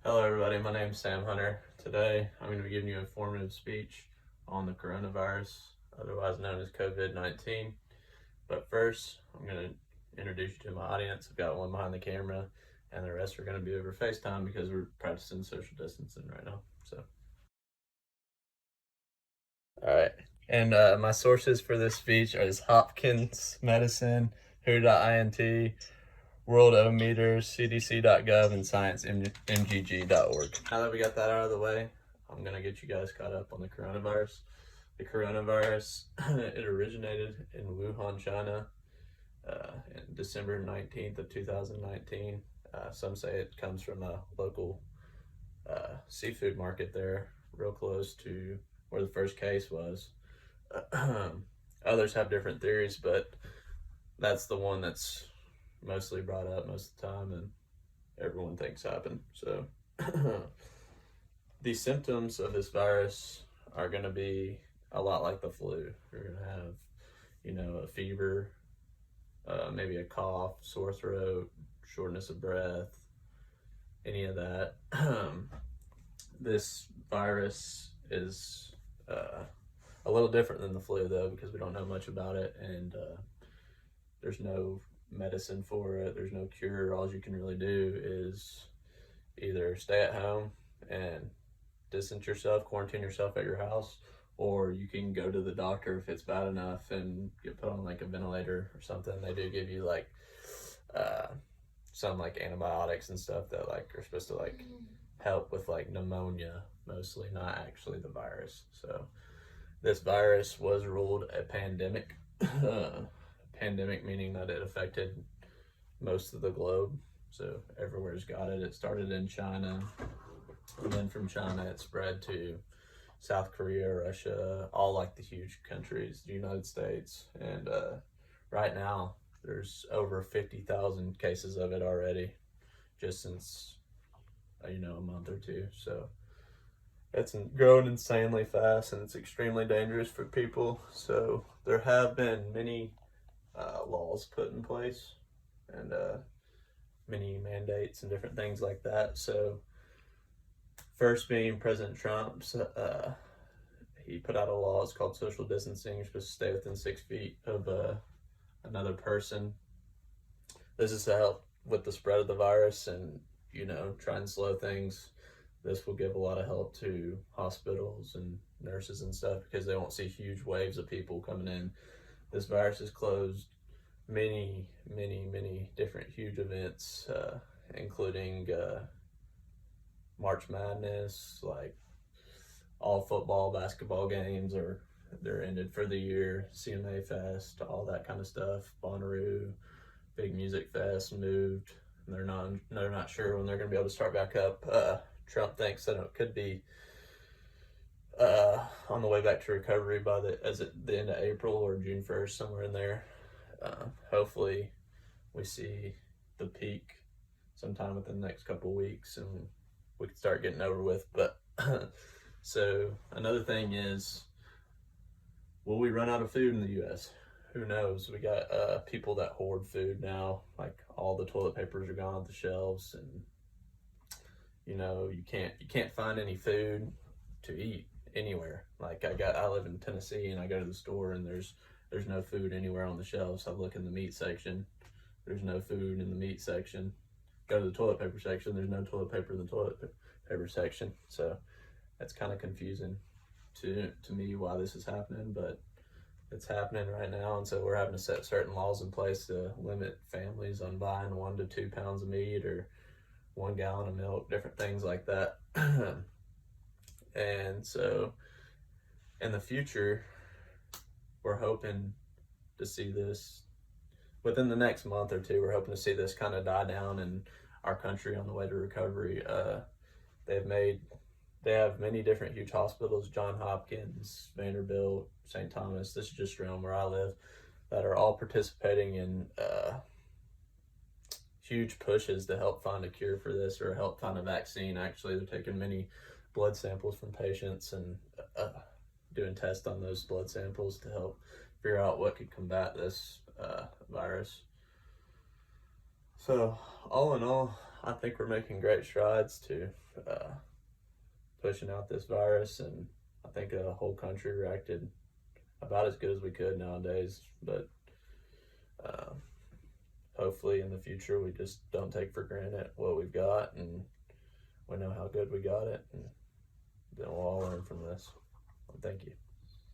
Hello everybody, my name is Sam Hunter. Today I'm going to be giving you an informative speech on the coronavirus, otherwise known as COVID-19. But first, I'm going to introduce you to my audience. I've got one behind the camera, and the rest are going to be over FaceTime because we're practicing social distancing right now. Alright. And my sources for this speech are Hopkins Medicine, WHO.int, Worldometers, CDC.gov, and ScienceMGG.org. Now that we got that out of the way, I'm going to get you guys caught up on the coronavirus. The coronavirus, it originated in Wuhan, China, in December 19th of 2019. Some say it comes from a local seafood market there, real close to where the first case was. Others have different theories, but that's the one that's mostly brought up most of the time and everyone thinks happened. So the symptoms of this virus are going to be a lot like the flu. You're going to have, a fever, maybe a cough, sore throat, shortness of breath, any of that. This virus is a little different than the flu, though, because we don't know much about it, and there's no medicine for it. There's no cure. All you can really do is either stay at home and distance yourself, quarantine yourself at your house, or you can go to the doctor if it's bad enough and get put on like a ventilator or something. They do give you like some like antibiotics and stuff that like are supposed to like help with like pneumonia, mostly, not actually the virus. So this virus was ruled a pandemic. Pandemic meaning that it affected most of the globe, so everywhere's got it. It started in China, and then from China it spread to South Korea, Russia, all like the huge countries, the United States, and right now there's over 50,000 cases of it already, just since a month or two. So it's growing insanely fast, and it's extremely dangerous for people. So there have been many laws put in place and many mandates and different things like that. So first being President Trump's, he put out a law. It's called social distancing. You're supposed to stay within 6 feet of another person. This is to help with the spread of the virus and try and slow things. This will give a lot of help to hospitals and nurses and stuff because they won't see huge waves of people coming in. This virus has closed many different huge events, including March Madness, like all football, basketball games they're ended for the year. CMA Fest, all that kind of stuff. Bonnaroo, big music fest moved. They're not sure when they're going to be able to start back up. Trump thinks that it could be on the way back to recovery by the end of April or June 1st, somewhere in there. Hopefully we see the peak sometime within the next couple of weeks and we can start getting over with. But so another thing is, will we run out of food in the US? Who knows? We got people that hoard food now. Like all the toilet papers are gone off the shelves, and you can't find any food to eat anywhere. Like I live in Tennessee, and I go to the store and there's no food anywhere on the shelves. I look in the meat section, there's no food in the meat section. Go to the toilet paper section, there's no toilet paper in the toilet paper section. So that's kind of confusing to me why this is happening, but it's happening right now. And so we're having to set certain laws in place to limit families on buying 1 to 2 pounds of meat or 1 gallon of milk, different things like that. And so in the future, we're hoping to see this within the next month or two. We're hoping to see this kind of die down in our country on the way to recovery. They have many different huge hospitals, Johns Hopkins, Vanderbilt, St. Thomas, this is just around where I live, that are all participating in huge pushes to help find a cure for this or help find a vaccine. Actually, they're taking many blood samples from patients and doing tests on those blood samples to help figure out what could combat this virus. So all in all, I think we're making great strides to pushing out this virus, and I think the whole country reacted about as good as we could nowadays. But uh, hopefully in the future we just don't take for granted what we've got, and we know how good we got it, and then we'll all learn from this. Thank you.